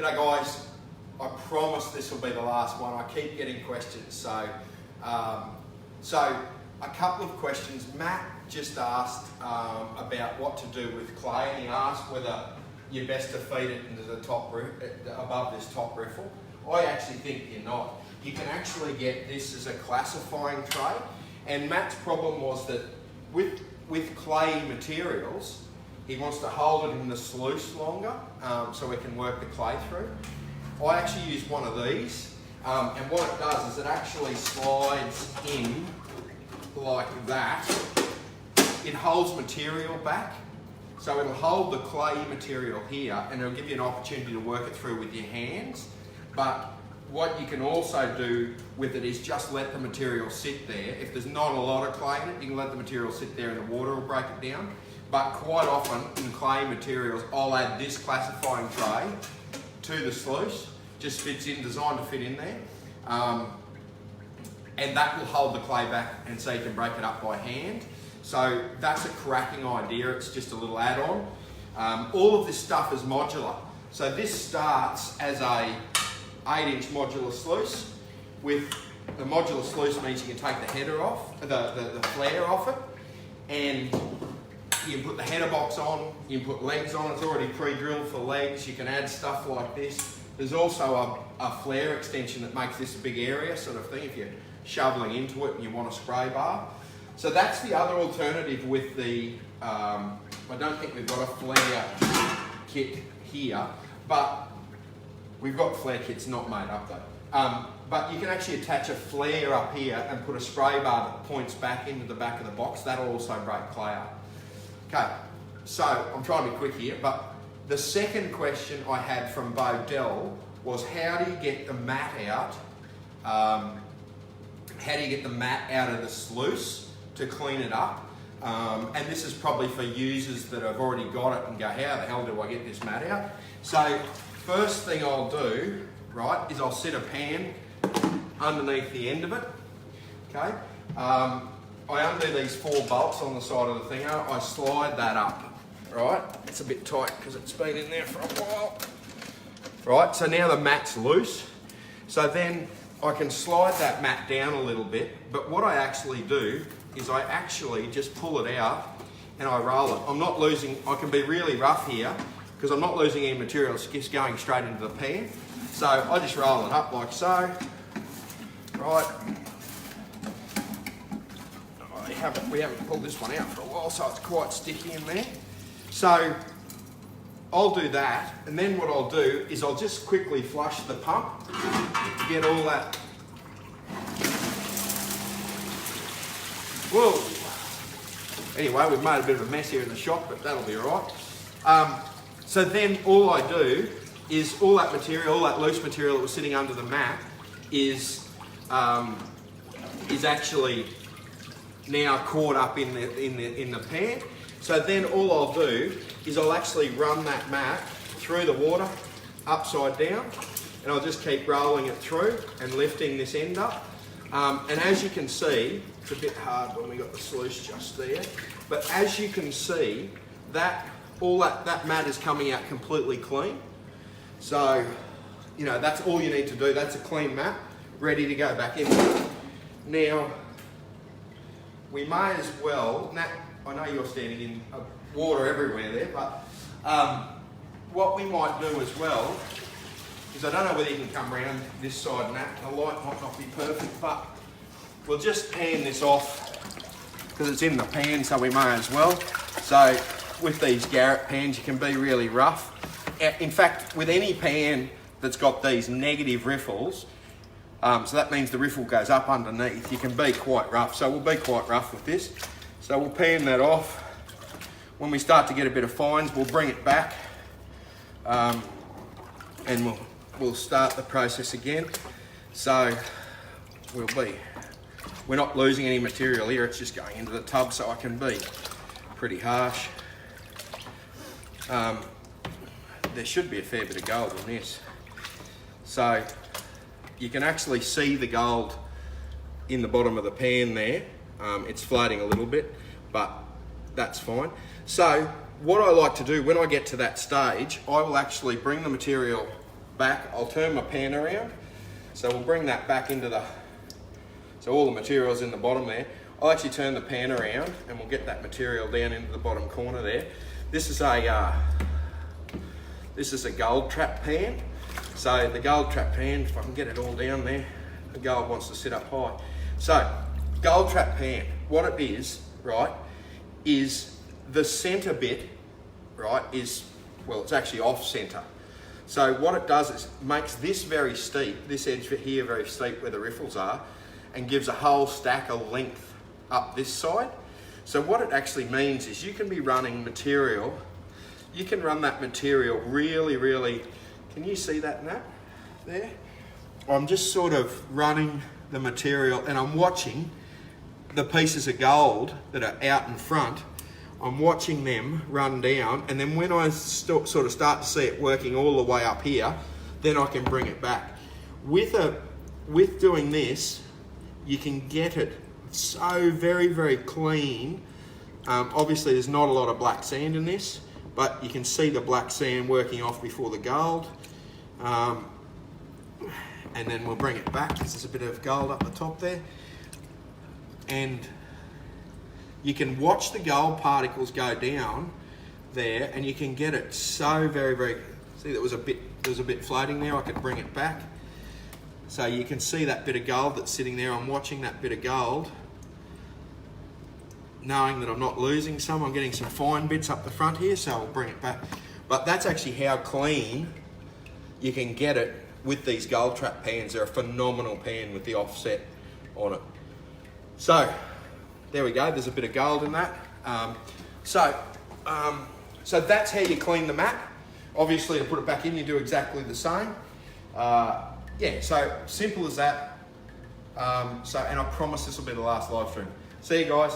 G'day guys, I promise this will be the last one. I keep getting questions, so a couple of questions. Matt just asked about what to do with clay, and he asked whether you're best to feed it into the top above this top riffle. I actually think you're not. You can actually get this as a classifying tray, and Matt's problem was that with clay materials, he wants to hold it in the sluice longer so we can work the clay through. I actually use one of these, and what it does is it actually slides in like that. It holds material back, so it'll hold the clay material here, and it'll give you an opportunity to work it through with your hands. But what you can also do with it is just let the material sit there. If there's not a lot of clay in it, you can let the material sit there and the water will break it down. But quite often in clay materials, I'll add this classifying tray to the sluice. Just fits in, designed to fit in there. And that will hold the clay back, and so you can break it up by hand. So that's a cracking idea. It's just a little add-on. All of this stuff is modular. So this starts as a 8-inch modular sluice. With the modular sluice means you can take the header off, the flare off it, and you can put the header box on, you can put legs on. It's already pre-drilled for legs. You can add stuff like this. There's also a flare extension that makes this a big area sort of thing if you're shoveling into it and you want a spray bar. So that's the other alternative with the, I don't think we've got a flare kit here, but we've got flare kits not made up though. But you can actually attach a flare up here and put a spray bar that points back into the back of the box. That'll also break clay up. Okay, so I'm trying to be quick here, but the second question I had from Bo Dell was, how do you get the mat out? How do you get the mat out of the sluice to clean it up? And this is probably for users that have already got it and go, how the hell do I get this mat out? So first thing I'll do, right, is I'll set a pan underneath the end of it. Okay. I undo these 4 bolts on the side of the thing. I slide that up, right? It's a bit tight because it's been in there for a while. Right, so now the mat's loose. So then I can slide that mat down a little bit, but what I actually do is I actually just pull it out and I roll it. I'm not losing, I can be really rough here because I'm not losing any material, it's just going straight into the pan. So I just roll it up like so, right? We haven't pulled this one out for a while, so it's quite sticky in there. So I'll do that, and then what I'll do is I'll just quickly flush the pump to get all that. Whoa! Anyway, we've made a bit of a mess here in the shop, but that'll be all right. So then all I do is all that material, all that loose material that was sitting under the mat is actually now caught up in the pan. So then all I'll do is I'll actually run that mat through the water upside down, and I'll just keep rolling it through and lifting this end up. And as you can see, it's a bit hard when we got the sluice just there, but as you can see, that mat is coming out completely clean. So, you know, that's all you need to do. That's a clean mat, ready to go back in. Now, we may as well, Nat, I know you're standing in water everywhere there, but what we might do as well is, I don't know whether you can come around this side, Nat, the light might not be perfect, but we'll just pan this off because it's in the pan, so we may as well. So with these Garrett pans, you can be really rough. In fact, with any pan that's got these negative riffles, so that means the riffle goes up underneath, you can be quite rough. So we'll be quite rough with this. So we'll pan that off. When we start to get a bit of fines, we'll bring it back and we'll start the process again. So we're not losing any material here, it's just going into the tub, so I can be pretty harsh. There should be a fair bit of gold in this. So you can actually see the gold in the bottom of the pan there. It's floating a little bit, but that's fine. So what I like to do when I get to that stage, I will actually bring the material back, I'll turn my pan around. So we'll bring that back into the, so all the material's in the bottom there. I'll actually turn the pan around and we'll get that material down into the bottom corner there. This is a gold trap pan. So the gold trap pan, if I can get it all down there, the gold wants to sit up high. So gold trap pan, what it is, right, is the center bit, right, is, well, it's actually off center. So what it does is makes this very steep, this edge here very steep where the riffles are, and gives a whole stack of length up this side. So what it actually means is you can be running material, you can run that material really, really, can you see that Nat there? I'm just sort of running the material and I'm watching the pieces of gold that are out in front, I'm watching them run down, and then when I sort of start to see it working all the way up here, then I can bring it back. With doing this, you can get it so very, very clean. Obviously there's not a lot of black sand in this, but you can see the black sand working off before the gold. And then we'll bring it back. There's a bit of gold up the top there. And you can watch the gold particles go down there, and you can get it so very, very, see there was a bit floating there, I could bring it back. So you can see that bit of gold that's sitting there. I'm watching that bit of gold, knowing that I'm not losing some. I'm getting some fine bits up the front here, so I'll bring it back. But that's actually how clean you can get it with these gold trap pans. They're a phenomenal pan with the offset on it. So there we go, there's a bit of gold in that. So that's how you clean the mat. Obviously to put it back in, you do exactly the same. Yeah, so simple as that. And I promise this will be the last live stream. See you guys.